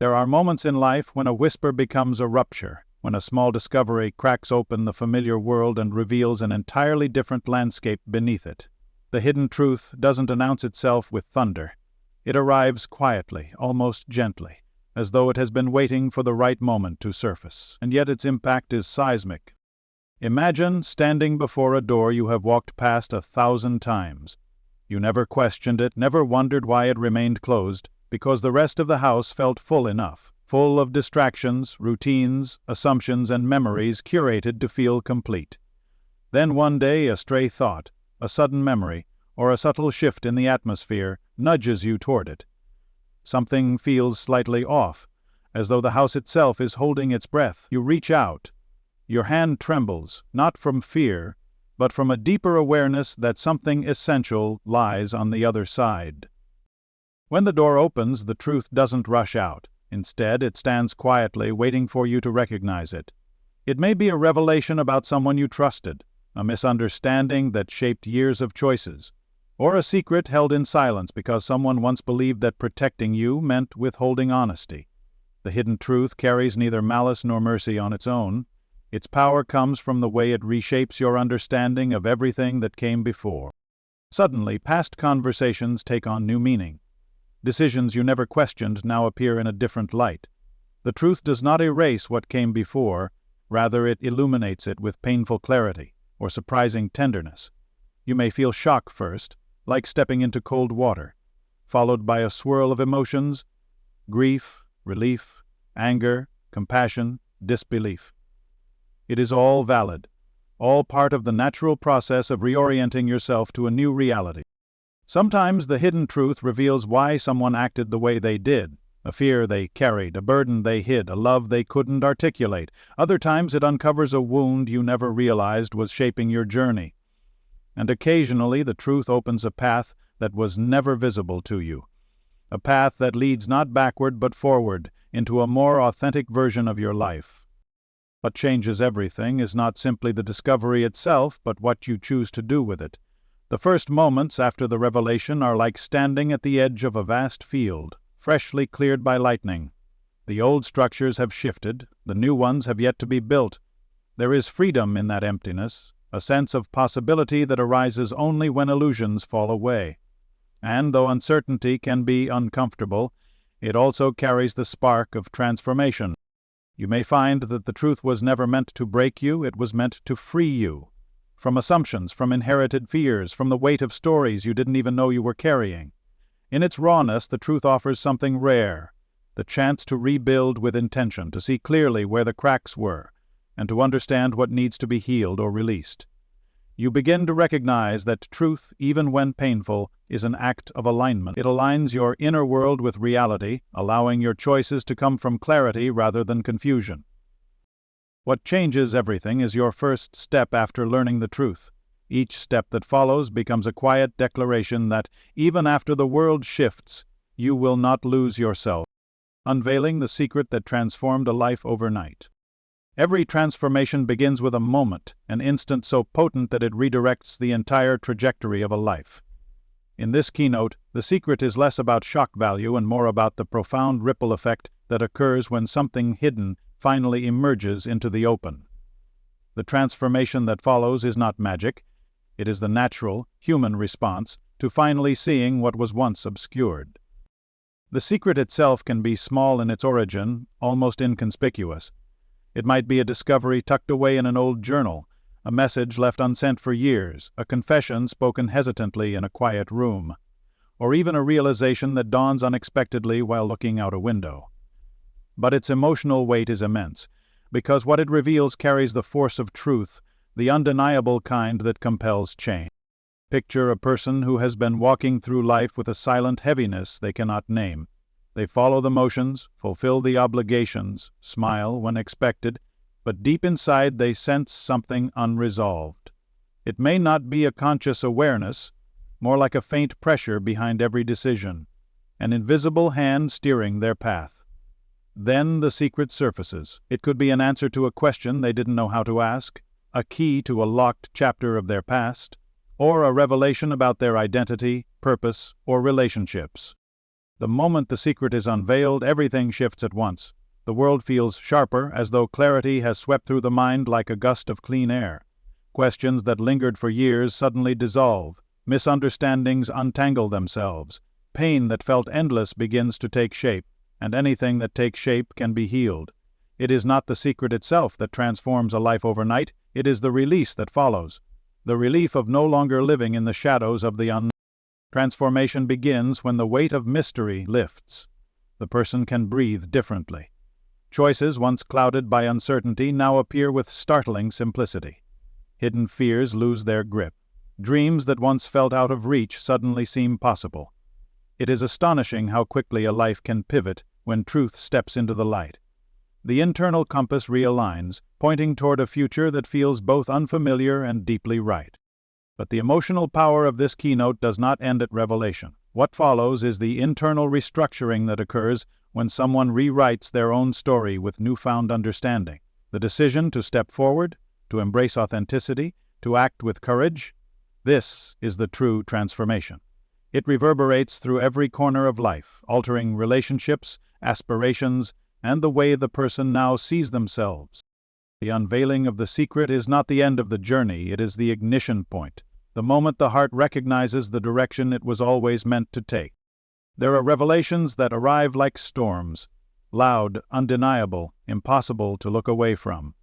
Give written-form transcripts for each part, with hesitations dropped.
There are moments in life when a whisper becomes a rupture, when a small discovery cracks open the familiar world and reveals an entirely different landscape beneath it. The hidden truth doesn't announce itself with thunder. It arrives quietly, almost gently, as though it has been waiting for the right moment to surface, and yet its impact is seismic. Imagine standing before a door you have walked past 1,000 times. You never questioned it, never wondered why it remained closed, because the rest of the house felt full enough, full of distractions, routines, assumptions, and memories curated to feel complete. Then one day a stray thought, a sudden memory, or a subtle shift in the atmosphere nudges you toward it. Something feels slightly off, as though the house itself is holding its breath. You reach out. Your hand trembles, not from fear, but from a deeper awareness that something essential lies on the other side. When the door opens, the truth doesn't rush out. Instead, it stands quietly, waiting for you to recognize it. It may be a revelation about someone you trusted, a misunderstanding that shaped years of choices, or a secret held in silence because someone once believed that protecting you meant withholding honesty. The hidden truth carries neither malice nor mercy on its own. Its power comes from the way it reshapes your understanding of everything that came before. Suddenly, past conversations take on new meaning. Decisions you never questioned now appear in a different light. The truth does not erase what came before, rather it illuminates it with painful clarity or surprising tenderness. You may feel shock first, like stepping into cold water, followed by a swirl of emotions: grief, relief, anger, compassion, disbelief. It is all valid, all part of the natural process of reorienting yourself to a new reality. Sometimes the hidden truth reveals why someone acted the way they did, a fear they carried, a burden they hid, a love they couldn't articulate. Other times it uncovers a wound you never realized was shaping your journey. And occasionally the truth opens a path that was never visible to you, a path that leads not backward but forward into a more authentic version of your life. What changes everything is not simply the discovery itself, but what you choose to do with it. The first moments after the revelation are like standing at the edge of a vast field, freshly cleared by lightning. The old structures have shifted, the new ones have yet to be built. There is freedom in that emptiness, a sense of possibility that arises only when illusions fall away. And though uncertainty can be uncomfortable, it also carries the spark of transformation. You may find that the truth was never meant to break you, it was meant to free you. From assumptions, from inherited fears, from the weight of stories you didn't even know you were carrying. In its rawness, the truth offers something rare, the chance to rebuild with intention, to see clearly where the cracks were, and to understand what needs to be healed or released. You begin to recognize that truth, even when painful, is an act of alignment. It aligns your inner world with reality, allowing your choices to come from clarity rather than confusion. What changes everything is your first step after learning the truth. Each step that follows becomes a quiet declaration that, even after the world shifts, you will not lose yourself. Unveiling the secret that transformed a life overnight. Every transformation begins with a moment, an instant so potent that it redirects the entire trajectory of a life. In this keynote, the secret is less about shock value and more about the profound ripple effect that occurs when something hidden finally emerges into the open. The transformation that follows is not magic. It is the natural, human response to finally seeing what was once obscured. The secret itself can be small in its origin, almost inconspicuous. It might be a discovery tucked away in an old journal, a message left unsent for years, a confession spoken hesitantly in a quiet room, or even a realization that dawns unexpectedly while looking out a window. But its emotional weight is immense, because what it reveals carries the force of truth, the undeniable kind that compels change. Picture a person who has been walking through life with a silent heaviness they cannot name. They follow the motions, fulfill the obligations, smile when expected, but deep inside they sense something unresolved. It may not be a conscious awareness, more like a faint pressure behind every decision, an invisible hand steering their path. Then the secret surfaces. It could be an answer to a question they didn't know how to ask, a key to a locked chapter of their past, or a revelation about their identity, purpose, or relationships. The moment the secret is unveiled, everything shifts at once. The world feels sharper, as though clarity has swept through the mind like a gust of clean air. Questions that lingered for years suddenly dissolve. Misunderstandings untangle themselves. Pain that felt endless begins to take shape, and anything that takes shape can be healed. It is not the secret itself that transforms a life overnight, it is the release that follows. The relief of no longer living in the shadows of the unknown. Transformation begins when the weight of mystery lifts. The person can breathe differently. Choices once clouded by uncertainty now appear with startling simplicity. Hidden fears lose their grip. Dreams that once felt out of reach suddenly seem possible. It is astonishing how quickly a life can pivot when truth steps into the light. The internal compass realigns, pointing toward a future that feels both unfamiliar and deeply right. But the emotional power of this keynote does not end at revelation. What follows is the internal restructuring that occurs when someone rewrites their own story with newfound understanding. The decision to step forward, to embrace authenticity, to act with courage. This is the true transformation. It reverberates through every corner of life, altering relationships, aspirations, and the way the person now sees themselves. The unveiling of the secret is not the end of the journey, it is the ignition point. The moment the heart recognizes the direction it was always meant to take. There are revelations that arrive like storms, loud, undeniable, impossible to look away from.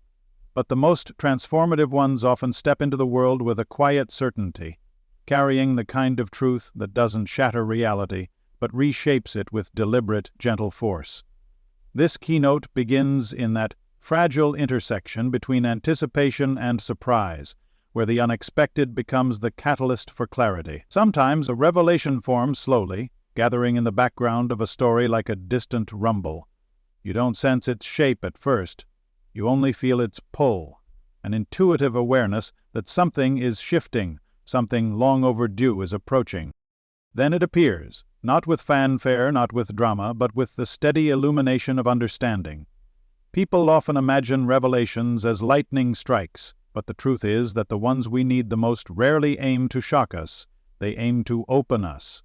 But the most transformative ones often step into the world with a quiet certainty, carrying the kind of truth that doesn't shatter reality, but reshapes it with deliberate, gentle force. This keynote begins in that fragile intersection between anticipation and surprise, where the unexpected becomes the catalyst for clarity. Sometimes a revelation forms slowly, gathering in the background of a story like a distant rumble. You don't sense its shape at first. You only feel its pull, an intuitive awareness that something is shifting, something long overdue is approaching. Then it appears, not with fanfare, not with drama, but with the steady illumination of understanding. People often imagine revelations as lightning strikes, but the truth is that the ones we need the most rarely aim to shock us, they aim to open us.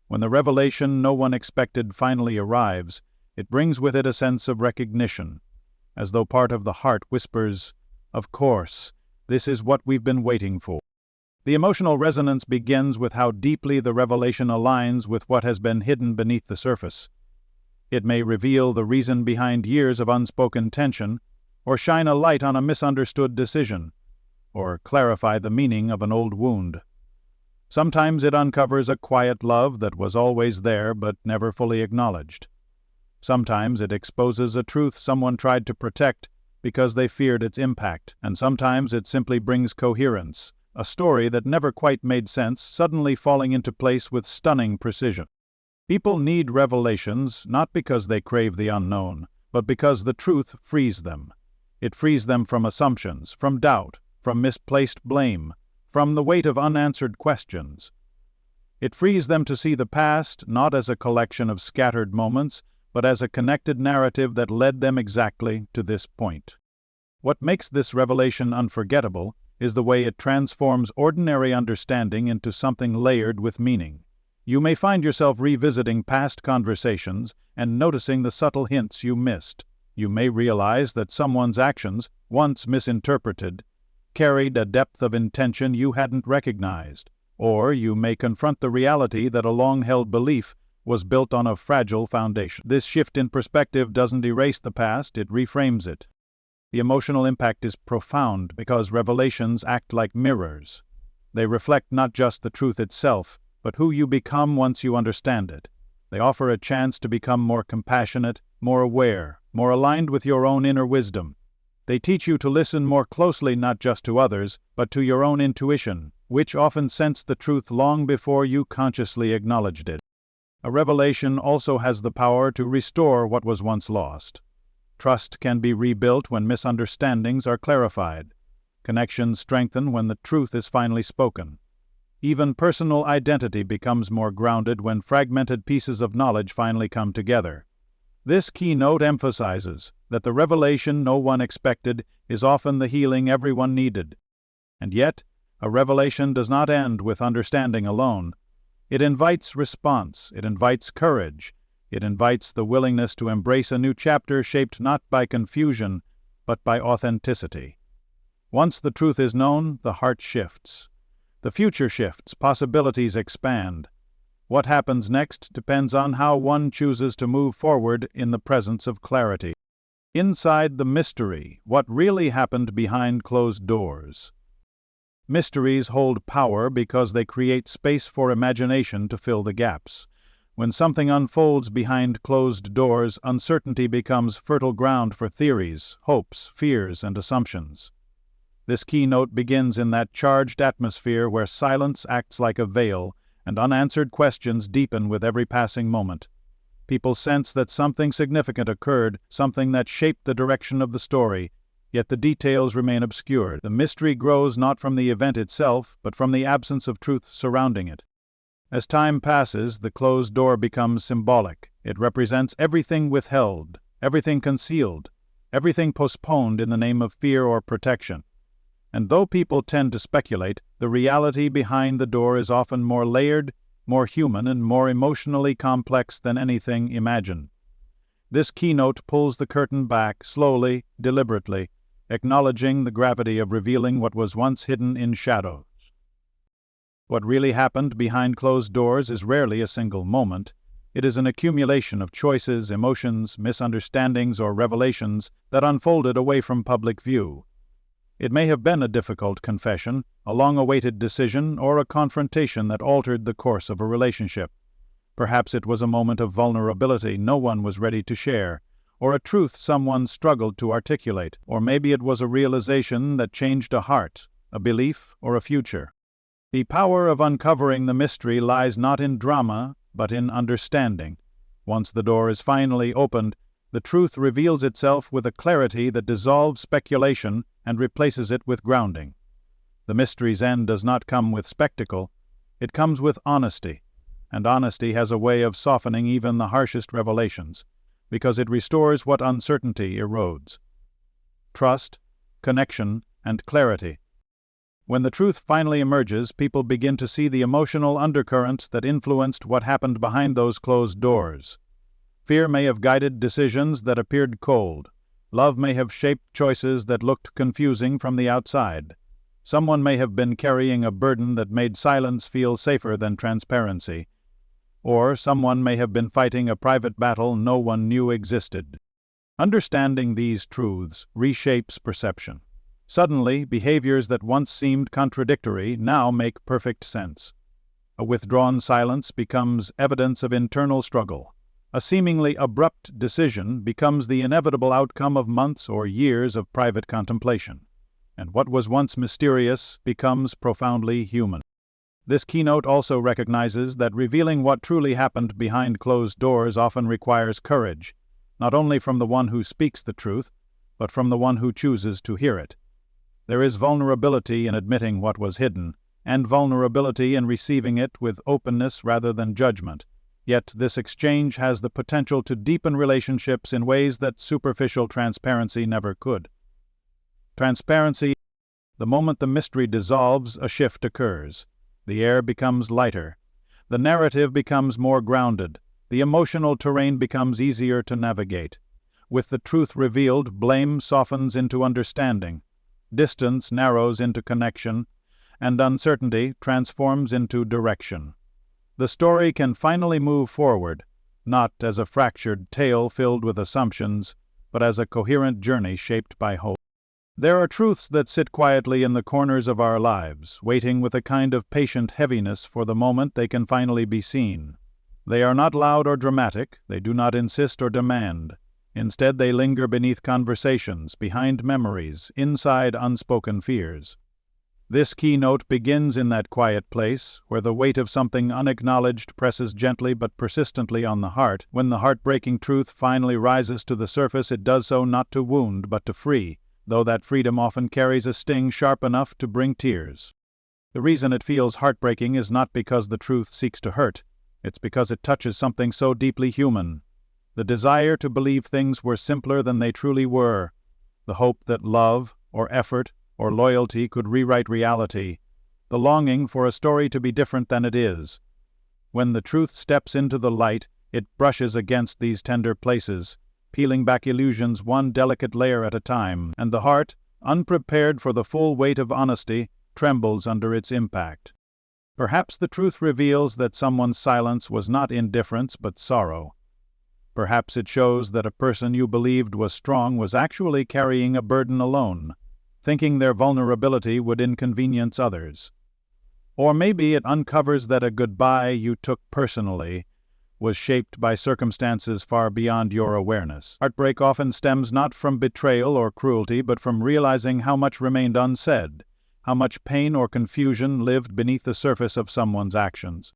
When the revelation no one expected finally arrives, it brings with it a sense of recognition, as though part of the heart whispers, "Of course, this is what we've been waiting for." The emotional resonance begins with how deeply the revelation aligns with what has been hidden beneath the surface. It may reveal the reason behind years of unspoken tension, or shine a light on a misunderstood decision, or clarify the meaning of an old wound. Sometimes it uncovers a quiet love that was always there but never fully acknowledged. Sometimes it exposes a truth someone tried to protect because they feared its impact, and sometimes it simply brings coherence, a story that never quite made sense suddenly falling into place with stunning precision. People need revelations not because they crave the unknown, but because the truth frees them. It frees them from assumptions, from doubt, from misplaced blame, from the weight of unanswered questions. It frees them to see the past not as a collection of scattered moments, but as a connected narrative that led them exactly to this point. What makes this revelation unforgettable is the way it transforms ordinary understanding into something layered with meaning. You may find yourself revisiting past conversations and noticing the subtle hints you missed. You may realize that someone's actions, once misinterpreted, carried a depth of intention you hadn't recognized. Or you may confront the reality that a long-held belief was built on a fragile foundation. This shift in perspective doesn't erase the past, it reframes it. The emotional impact is profound because revelations act like mirrors. They reflect not just the truth itself, but who you become once you understand it. They offer a chance to become more compassionate, more aware, more aligned with your own inner wisdom. They teach you to listen more closely not just to others, but to your own intuition, which often sensed the truth long before you consciously acknowledged it. A revelation also has the power to restore what was once lost. Trust can be rebuilt when misunderstandings are clarified. Connections strengthen when the truth is finally spoken. Even personal identity becomes more grounded when fragmented pieces of knowledge finally come together. This keynote emphasizes that the revelation no one expected is often the healing everyone needed. And yet, a revelation does not end with understanding alone. It invites response, it invites courage, it invites the willingness to embrace a new chapter shaped not by confusion, but by authenticity. Once the truth is known, the heart shifts. The future shifts, possibilities expand. What happens next depends on how one chooses to move forward in the presence of clarity. Inside the mystery, what really happened behind closed doors. Mysteries hold power because they create space for imagination to fill the gaps. When something unfolds behind closed doors, uncertainty becomes fertile ground for theories, hopes, fears, and assumptions. This keynote begins in that charged atmosphere where silence acts like a veil, and unanswered questions deepen with every passing moment. People sense that something significant occurred, something that shaped the direction of the story, yet the details remain obscure. The mystery grows not from the event itself, but from the absence of truth surrounding it. As time passes, the closed door becomes symbolic. It represents everything withheld, everything concealed, everything postponed in the name of fear or protection. And though people tend to speculate, the reality behind the door is often more layered, more human, and more emotionally complex than anything imagined. This keynote pulls the curtain back slowly, deliberately, acknowledging the gravity of revealing what was once hidden in shadows. What really happened behind closed doors is rarely a single moment. It is an accumulation of choices, emotions, misunderstandings, or revelations that unfolded away from public view. It may have been a difficult confession, a long-awaited decision, or a confrontation that altered the course of a relationship. Perhaps it was a moment of vulnerability no one was ready to share, or a truth someone struggled to articulate, or maybe it was a realization that changed a heart, a belief, or a future. The power of uncovering the mystery lies not in drama, but in understanding. Once the door is finally opened, the truth reveals itself with a clarity that dissolves speculation and replaces it with grounding. The mystery's end does not come with spectacle, it comes with honesty, and honesty has a way of softening even the harshest revelations, because it restores what uncertainty erodes. Trust, connection, and clarity. When the truth finally emerges, people begin to see the emotional undercurrents that influenced what happened behind those closed doors. Fear may have guided decisions that appeared cold. Love may have shaped choices that looked confusing from the outside. Someone may have been carrying a burden that made silence feel safer than transparency. Or someone may have been fighting a private battle no one knew existed. Understanding these truths reshapes perception. Suddenly, behaviors that once seemed contradictory now make perfect sense. A withdrawn silence becomes evidence of internal struggle. A seemingly abrupt decision becomes the inevitable outcome of months or years of private contemplation. And what was once mysterious becomes profoundly human. This keynote also recognizes that revealing what truly happened behind closed doors often requires courage, not only from the one who speaks the truth, but from the one who chooses to hear it. There is vulnerability in admitting what was hidden, and vulnerability in receiving it with openness rather than judgment. Yet this exchange has the potential to deepen relationships in ways that superficial transparency never could. Transparency. The moment the mystery dissolves, a shift occurs. The air becomes lighter. The narrative becomes more grounded. The emotional terrain becomes easier to navigate. With the truth revealed, blame softens into understanding. Distance narrows into connection, and uncertainty transforms into direction. The story can finally move forward, not as a fractured tale filled with assumptions, but as a coherent journey shaped by hope. There are truths that sit quietly in the corners of our lives, waiting with a kind of patient heaviness for the moment they can finally be seen. They are not loud or dramatic, they do not insist or demand. Instead, they linger beneath conversations, behind memories, inside unspoken fears. This keynote begins in that quiet place, where the weight of something unacknowledged presses gently but persistently on the heart. When the heartbreaking truth finally rises to the surface, it does so not to wound, but to free, though that freedom often carries a sting sharp enough to bring tears. The reason it feels heartbreaking is not because the truth seeks to hurt, it's because it touches something so deeply human. The desire to believe things were simpler than they truly were, the hope that love, or effort, or loyalty could rewrite reality, the longing for a story to be different than it is. When the truth steps into the light, it brushes against these tender places, peeling back illusions one delicate layer at a time, and the heart, unprepared for the full weight of honesty, trembles under its impact. Perhaps the truth reveals that someone's silence was not indifference but sorrow. Perhaps it shows that a person you believed was strong was actually carrying a burden alone, thinking their vulnerability would inconvenience others. Or maybe it uncovers that a goodbye you took personally was shaped by circumstances far beyond your awareness. Heartbreak often stems not from betrayal or cruelty, but from realizing how much remained unsaid, how much pain or confusion lived beneath the surface of someone's actions.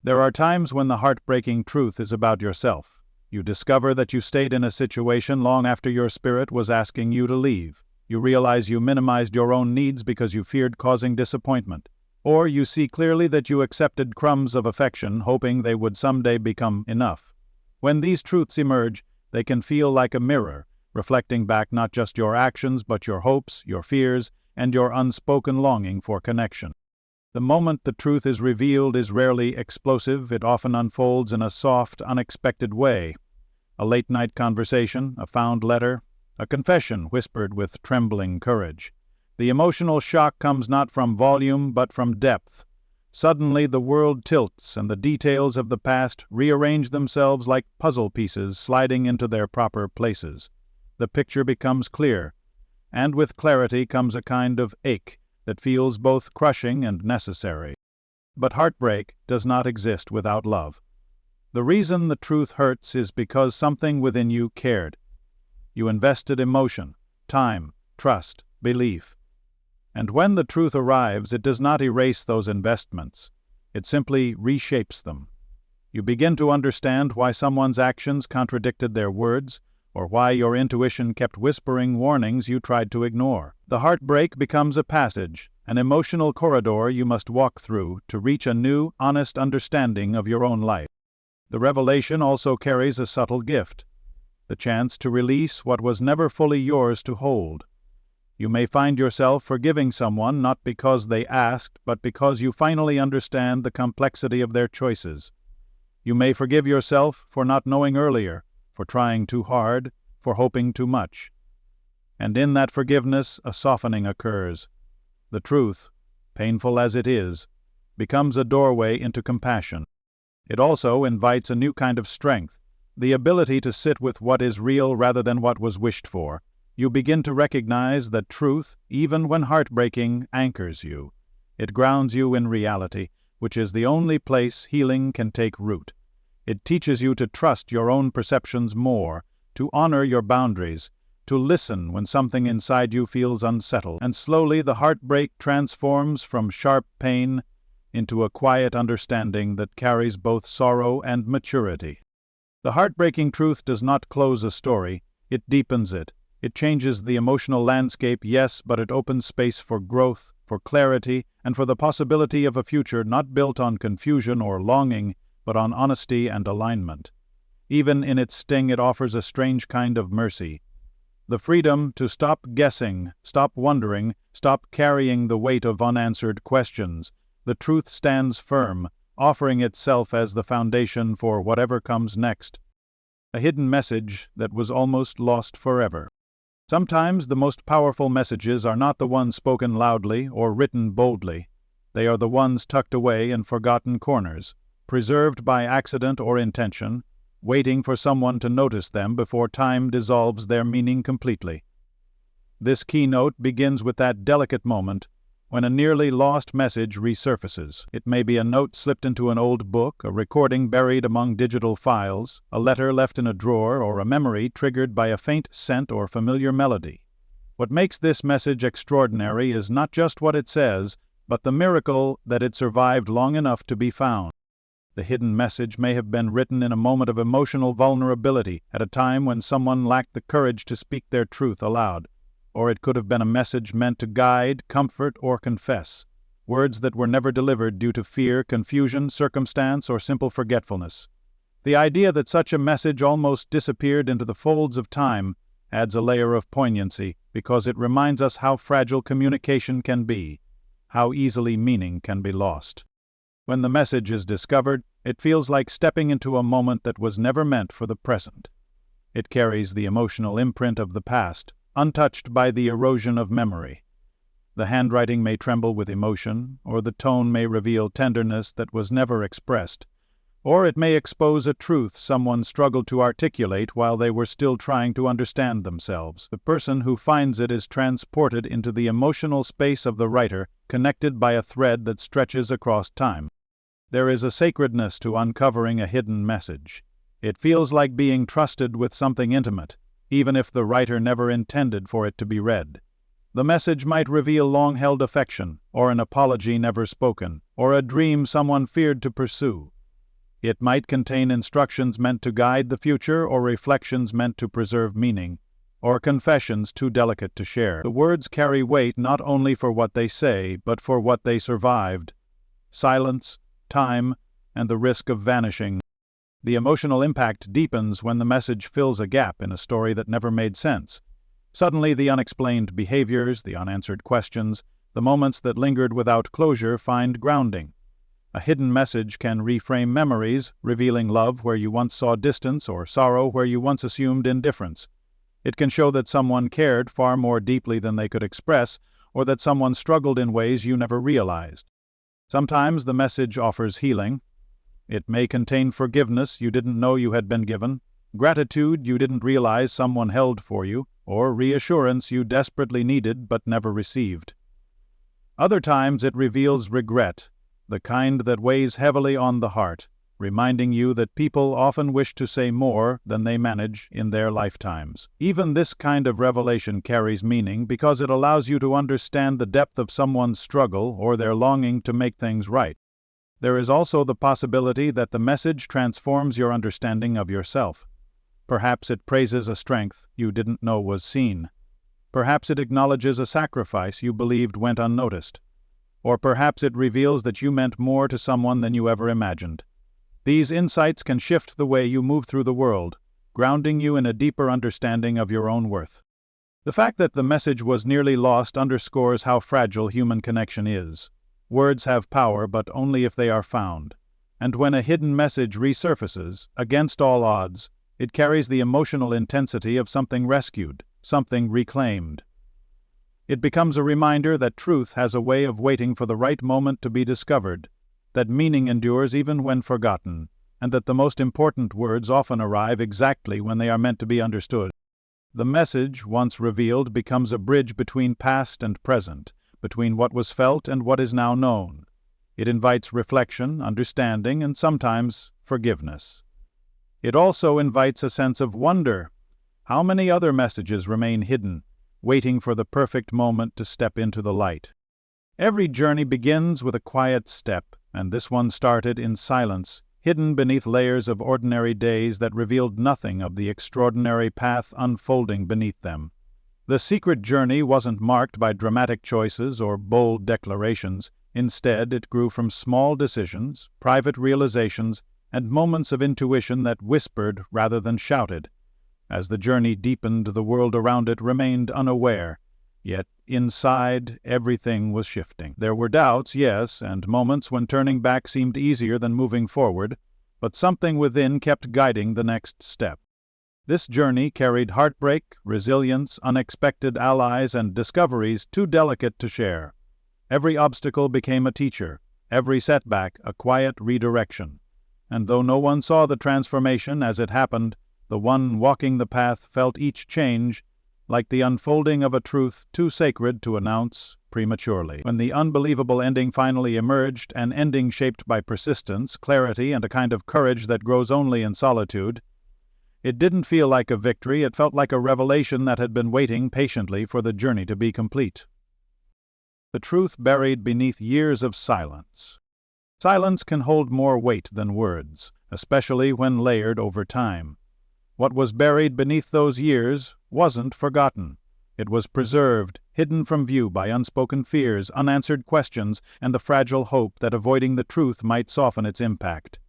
There are times when the heartbreaking truth is about yourself. You discover that you stayed in a situation long after your spirit was asking you to leave. You realize you minimized your own needs because you feared causing disappointment. Or you see clearly that you accepted crumbs of affection, hoping they would someday become enough. When these truths emerge, they can feel like a mirror, reflecting back not just your actions but your hopes, your fears, and your unspoken longing for connection. The moment the truth is revealed is rarely explosive. It often unfolds in a soft, unexpected way. A late-night conversation, a found letter, a confession whispered with trembling courage. The emotional shock comes not from volume but from depth. Suddenly the world tilts and the details of the past rearrange themselves like puzzle pieces sliding into their proper places. The picture becomes clear, and with clarity comes a kind of ache that feels both crushing and necessary. But heartbreak does not exist without love. The reason the truth hurts is because something within you cared. You invested emotion, time, trust, belief. And when the truth arrives, it does not erase those investments. It simply reshapes them. You begin to understand why someone's actions contradicted their words, or why your intuition kept whispering warnings you tried to ignore. The heartbreak becomes a passage, an emotional corridor you must walk through to reach a new, honest understanding of your own life. The revelation also carries a subtle gift, the chance to release what was never fully yours to hold. You may find yourself forgiving someone not because they asked, but because you finally understand the complexity of their choices. You may forgive yourself for not knowing earlier, for trying too hard, for hoping too much. And in that forgiveness, a softening occurs. The truth, painful as it is, becomes a doorway into compassion. It also invites a new kind of strength, the ability to sit with what is real rather than what was wished for. You begin to recognize that truth, even when heartbreaking, anchors you. It grounds you in reality, which is the only place healing can take root. It teaches you to trust your own perceptions more, to honor your boundaries, to listen when something inside you feels unsettled, and slowly the heartbreak transforms from sharp pain into a quiet understanding that carries both sorrow and maturity. The heartbreaking truth does not close a story, it deepens it. It changes the emotional landscape, yes, but it opens space for growth, for clarity, and for the possibility of a future not built on confusion or longing, but on honesty and alignment. Even in its sting, it offers a strange kind of mercy. The freedom to stop guessing, stop wondering, stop carrying the weight of unanswered questions. The truth stands firm, offering itself as the foundation for whatever comes next. A hidden message that was almost lost forever. Sometimes the most powerful messages are not the ones spoken loudly or written boldly. They are the ones tucked away in forgotten corners, preserved by accident or intention, waiting for someone to notice them before time dissolves their meaning completely. This keynote begins with that delicate moment when a nearly lost message resurfaces. It may be a note slipped into an old book, a recording buried among digital files, a letter left in a drawer, or a memory triggered by a faint scent or familiar melody. What makes this message extraordinary is not just what it says, but the miracle that it survived long enough to be found. The hidden message may have been written in a moment of emotional vulnerability, at a time when someone lacked the courage to speak their truth aloud. Or it could have been a message meant to guide, comfort, or confess, words that were never delivered due to fear, confusion, circumstance, or simple forgetfulness. The idea that such a message almost disappeared into the folds of time adds a layer of poignancy because it reminds us how fragile communication can be, how easily meaning can be lost. When the message is discovered, It feels like stepping into a moment that was never meant for the present. It carries the emotional imprint of the past, untouched by the erosion of memory. The handwriting may tremble with emotion, or the tone may reveal tenderness that was never expressed, or it may expose a truth someone struggled to articulate while they were still trying to understand themselves. The person who finds it is transported into the emotional space of the writer, connected by a thread that stretches across time. There is a sacredness to uncovering a hidden message. It feels like being trusted with something intimate, even if the writer never intended for it to be read. The message might reveal long-held affection, or an apology never spoken, or a dream someone feared to pursue. It might contain instructions meant to guide the future, or reflections meant to preserve meaning, or confessions too delicate to share. The words carry weight not only for what they say, but for what they survived. Silence, time, and the risk of vanishing. The emotional impact deepens when the message fills a gap in a story that never made sense. Suddenly, the unexplained behaviors, the unanswered questions, the moments that lingered without closure find grounding. A hidden message can reframe memories, revealing love where you once saw distance or sorrow where you once assumed indifference. It can show that someone cared far more deeply than they could express, or that someone struggled in ways you never realized. Sometimes the message offers healing. It may contain forgiveness you didn't know you had been given, gratitude you didn't realize someone held for you, or reassurance you desperately needed but never received. Other times it reveals regret, the kind that weighs heavily on the heart, reminding you that people often wish to say more than they manage in their lifetimes. Even this kind of revelation carries meaning because it allows you to understand the depth of someone's struggle or their longing to make things right. There is also the possibility that the message transforms your understanding of yourself. Perhaps it praises a strength you didn't know was seen. Perhaps it acknowledges a sacrifice you believed went unnoticed. Or perhaps it reveals that you meant more to someone than you ever imagined. These insights can shift the way you move through the world, grounding you in a deeper understanding of your own worth. The fact that the message was nearly lost underscores how fragile human connection is. Words have power, but only if they are found. And when a hidden message resurfaces, against all odds, it carries the emotional intensity of something rescued, something reclaimed. It becomes a reminder that truth has a way of waiting for the right moment to be discovered, that meaning endures even when forgotten, and that the most important words often arrive exactly when they are meant to be understood. The message, once revealed, becomes a bridge between past and present, between what was felt and what is now known. It invites reflection, understanding, and sometimes forgiveness. It also invites a sense of wonder. How many other messages remain hidden, waiting for the perfect moment to step into the light? Every journey begins with a quiet step, and this one started in silence, hidden beneath layers of ordinary days that revealed nothing of the extraordinary path unfolding beneath them. The secret journey wasn't marked by dramatic choices or bold declarations. Instead, it grew from small decisions, private realizations, and moments of intuition that whispered rather than shouted. As the journey deepened, the world around it remained unaware, yet inside everything was shifting. There were doubts, yes, and moments when turning back seemed easier than moving forward, but something within kept guiding the next step. This journey carried heartbreak, resilience, unexpected allies, and discoveries too delicate to share. Every obstacle became a teacher, every setback a quiet redirection. And though no one saw the transformation as it happened, the one walking the path felt each change like the unfolding of a truth too sacred to announce prematurely. When the unbelievable ending finally emerged, an ending shaped by persistence, clarity, and a kind of courage that grows only in solitude, it didn't feel like a victory. It felt like a revelation that had been waiting patiently for the journey to be complete. The truth buried beneath years of silence. Silence can hold more weight than words, especially when layered over time. What was buried beneath those years wasn't forgotten. It was preserved, hidden from view by unspoken fears, unanswered questions, and the fragile hope that avoiding the truth might soften its impact.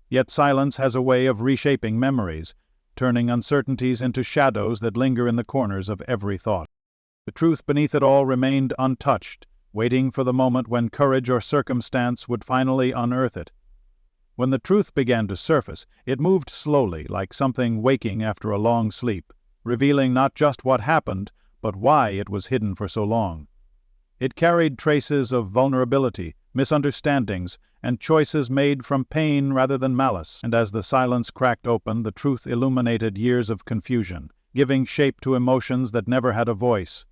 Yet silence has a way of reshaping memories, turning uncertainties into shadows that linger in the corners of every thought. The truth beneath it all remained untouched, waiting for the moment when courage or circumstance would finally unearth it. When the truth began to surface, it moved slowly, like something waking after a long sleep, revealing not just what happened, but why it was hidden for so long. It carried traces of vulnerability, misunderstandings, and choices made from pain rather than malice, and as the silence cracked open, the truth illuminated years of confusion, giving shape to emotions that never had a voice.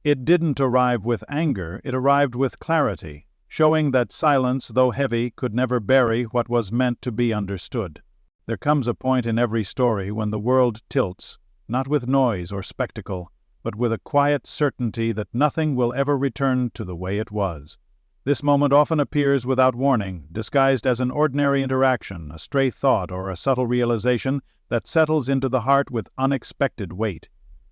It didn't arrive with anger, it arrived with clarity, showing that silence, though heavy, could never bury what was meant to be understood. There comes a point in every story when the world tilts, not with noise or spectacle, but with a quiet certainty that nothing will ever return to the way it was. This moment often appears without warning, disguised as an ordinary interaction, a stray thought, or a subtle realization that settles into the heart with unexpected weight.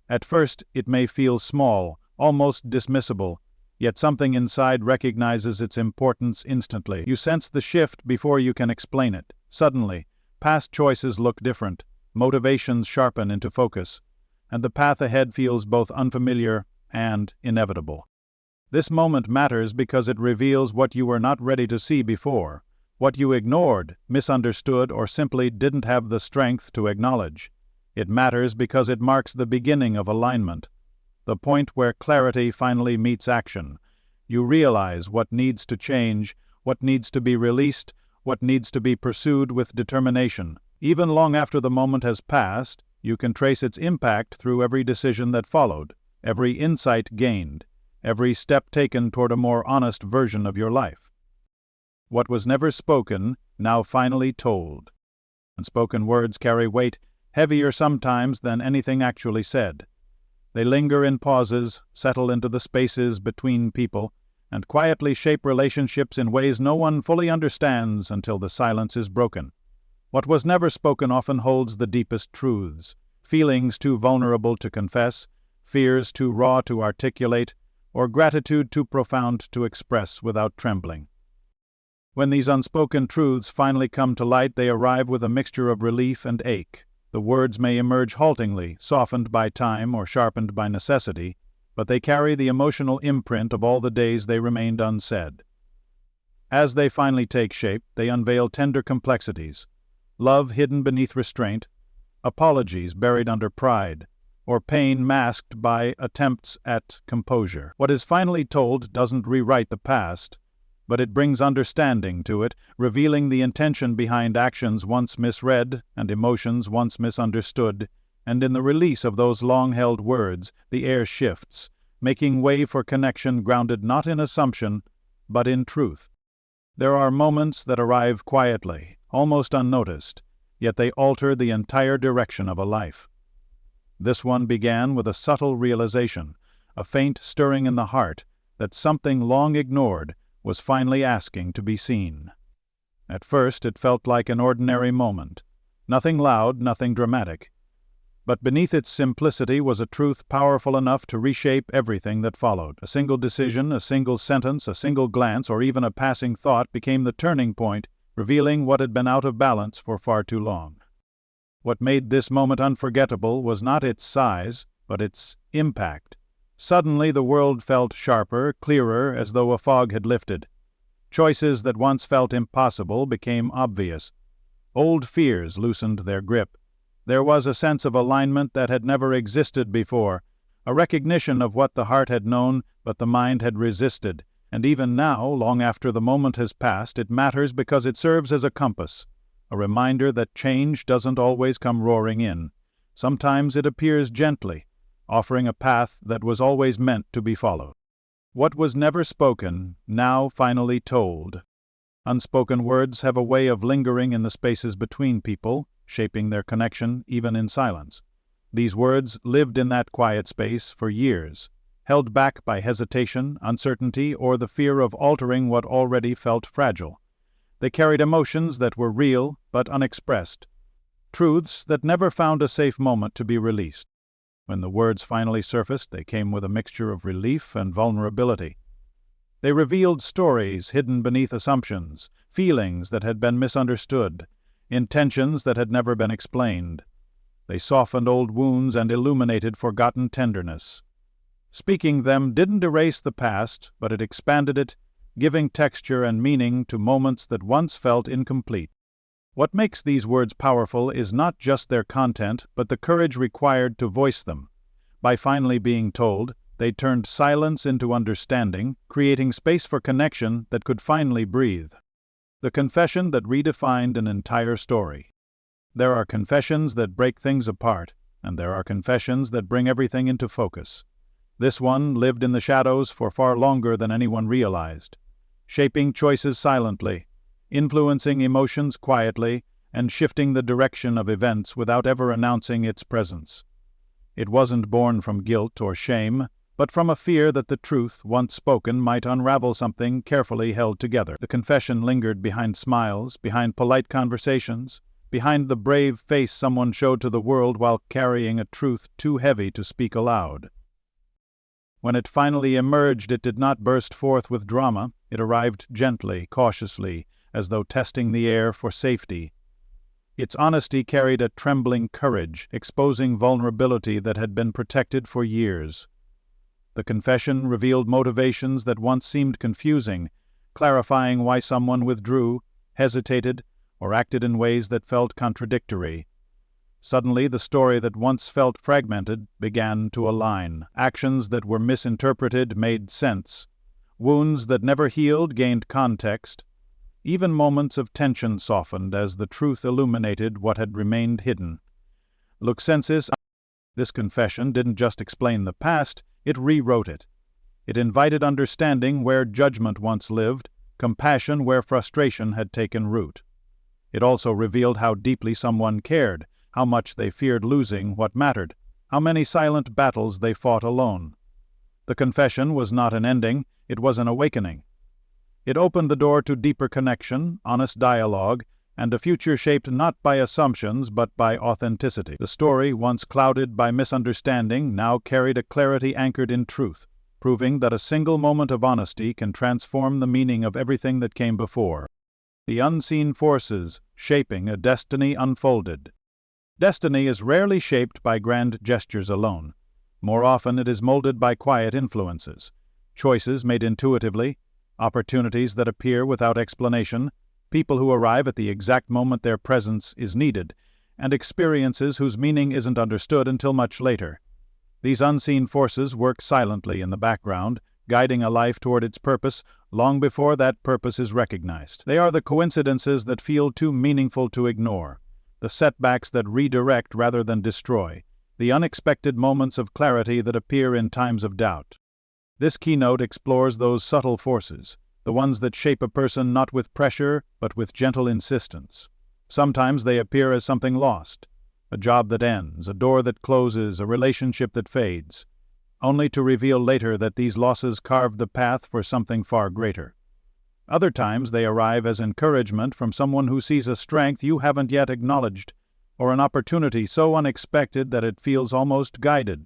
At first, it may feel small, almost dismissible, yet something inside recognizes its importance instantly. You sense the shift before you can explain it. Suddenly, past choices look different, motivations sharpen into focus, and the path ahead feels both unfamiliar and inevitable. This moment matters because it reveals what you were not ready to see before, what you ignored, misunderstood, or simply didn't have the strength to acknowledge. It matters because it marks the beginning of alignment, the point where clarity finally meets action. You realize what needs to change, what needs to be released, what needs to be pursued with determination. Even long after the moment has passed, you can trace its impact through every decision that followed, every insight gained, every step taken toward a more honest version of your life. What was never spoken, now finally told. Unspoken words carry weight, heavier sometimes than anything actually said. They linger in pauses, settle into the spaces between people, and quietly shape relationships in ways no one fully understands until the silence is broken. What was never spoken often holds the deepest truths, feelings too vulnerable to confess, fears too raw to articulate, or gratitude too profound to express without trembling. When these unspoken truths finally come to light, they arrive with a mixture of relief and ache. The words may emerge haltingly, softened by time or sharpened by necessity, but they carry the emotional imprint of all the days they remained unsaid. As they finally take shape, they unveil tender complexities, love hidden beneath restraint, apologies buried under pride, or pain masked by attempts at composure. What is finally told doesn't rewrite the past, but it brings understanding to it, revealing the intention behind actions once misread and emotions once misunderstood, and in the release of those long-held words, the air shifts, making way for connection grounded not in assumption, but in truth. There are moments that arrive quietly, almost unnoticed, yet they alter the entire direction of a life. This one began with a subtle realization, a faint stirring in the heart that something long ignored was finally asking to be seen. At first it felt like an ordinary moment, nothing loud, nothing dramatic. But beneath its simplicity was a truth powerful enough to reshape everything that followed. A single decision, a single sentence, a single glance, or even a passing thought became the turning point, revealing what had been out of balance for far too long. What made this moment unforgettable was not its size, but its impact. Suddenly the world felt sharper, clearer, as though a fog had lifted. Choices that once felt impossible became obvious. Old fears loosened their grip. There was a sense of alignment that had never existed before, a recognition of what the heart had known but the mind had resisted, and even now, long after the moment has passed, it matters because it serves as a compass, a reminder that change doesn't always come roaring in. Sometimes it appears gently, offering a path that was always meant to be followed. What was never spoken, now finally told. Unspoken words have a way of lingering in the spaces between people, shaping their connection even in silence. These words lived in that quiet space for years, held back by hesitation, uncertainty, or the fear of altering what already felt fragile. They carried emotions that were real but unexpressed, truths that never found a safe moment to be released. When the words finally surfaced, they came with a mixture of relief and vulnerability. They revealed stories hidden beneath assumptions, feelings that had been misunderstood, intentions that had never been explained. They softened old wounds and illuminated forgotten tenderness. Speaking them didn't erase the past, but it expanded it, giving texture and meaning to moments that once felt incomplete. What makes these words powerful is not just their content, but the courage required to voice them. By finally being told, they turned silence into understanding, creating space for connection that could finally breathe. The confession that redefined an entire story. There are confessions that break things apart, and there are confessions that bring everything into focus. This one lived in the shadows for far longer than anyone realized, shaping choices silently, influencing emotions quietly, and shifting the direction of events without ever announcing its presence. It wasn't born from guilt or shame, but from a fear that the truth, once spoken, might unravel something carefully held together. The confession lingered behind smiles, behind polite conversations, behind the brave face someone showed to the world while carrying a truth too heavy to speak aloud. When it finally emerged, it did not burst forth with drama. It arrived gently, cautiously, as though testing the air for safety. Its honesty carried a trembling courage, exposing vulnerability that had been protected for years. The confession revealed motivations that once seemed confusing, clarifying why someone withdrew, hesitated, or acted in ways that felt contradictory. Suddenly, the story that once felt fragmented began to align. Actions that were misinterpreted made sense. Wounds that never healed gained context. Even moments of tension softened as the truth illuminated what had remained hidden. Luxensis, this confession didn't just explain the past, it rewrote it. It invited understanding where judgment once lived, compassion where frustration had taken root. It also revealed how deeply someone cared, how much they feared losing what mattered, how many silent battles they fought alone. The confession was not an ending, it was an awakening. It opened the door to deeper connection, honest dialogue, and a future shaped not by assumptions but by authenticity. The story, once clouded by misunderstanding, now carried a clarity anchored in truth, proving that a single moment of honesty can transform the meaning of everything that came before. The unseen forces shaping a destiny unfolded. Destiny is rarely shaped by grand gestures alone. More often it is molded by quiet influences, choices made intuitively, opportunities that appear without explanation, people who arrive at the exact moment their presence is needed, and experiences whose meaning isn't understood until much later. These unseen forces work silently in the background, guiding a life toward its purpose long before that purpose is recognized. They are the coincidences that feel too meaningful to ignore, the setbacks that redirect rather than destroy, the unexpected moments of clarity that appear in times of doubt. This keynote explores those subtle forces, the ones that shape a person not with pressure, but with gentle insistence. Sometimes they appear as something lost, a job that ends, a door that closes, a relationship that fades, only to reveal later that these losses carved the path for something far greater. Other times they arrive as encouragement from someone who sees a strength you haven't yet acknowledged, or an opportunity so unexpected that it feels almost guided.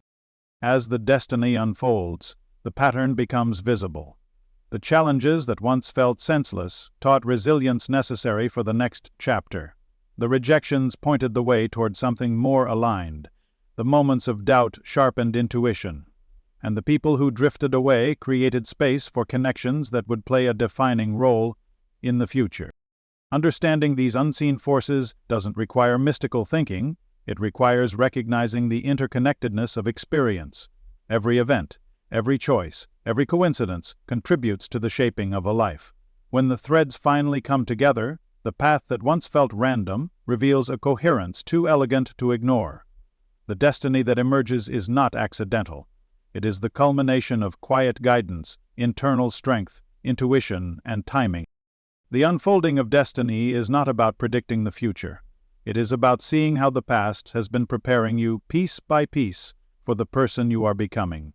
As the destiny unfolds, the pattern becomes visible. The challenges that once felt senseless taught resilience necessary for the next chapter. The rejections pointed the way toward something more aligned. The moments of doubt sharpened intuition. And the people who drifted away created space for connections that would play a defining role in the future. Understanding these unseen forces doesn't require mystical thinking, it requires recognizing the interconnectedness of experience. Every event, every choice, every coincidence contributes to the shaping of a life. When the threads finally come together, the path that once felt random reveals a coherence too elegant to ignore. The destiny that emerges is not accidental. It is the culmination of quiet guidance, internal strength, intuition, and timing. The unfolding of destiny is not about predicting the future. It is about seeing how the past has been preparing you piece by piece for the person you are becoming.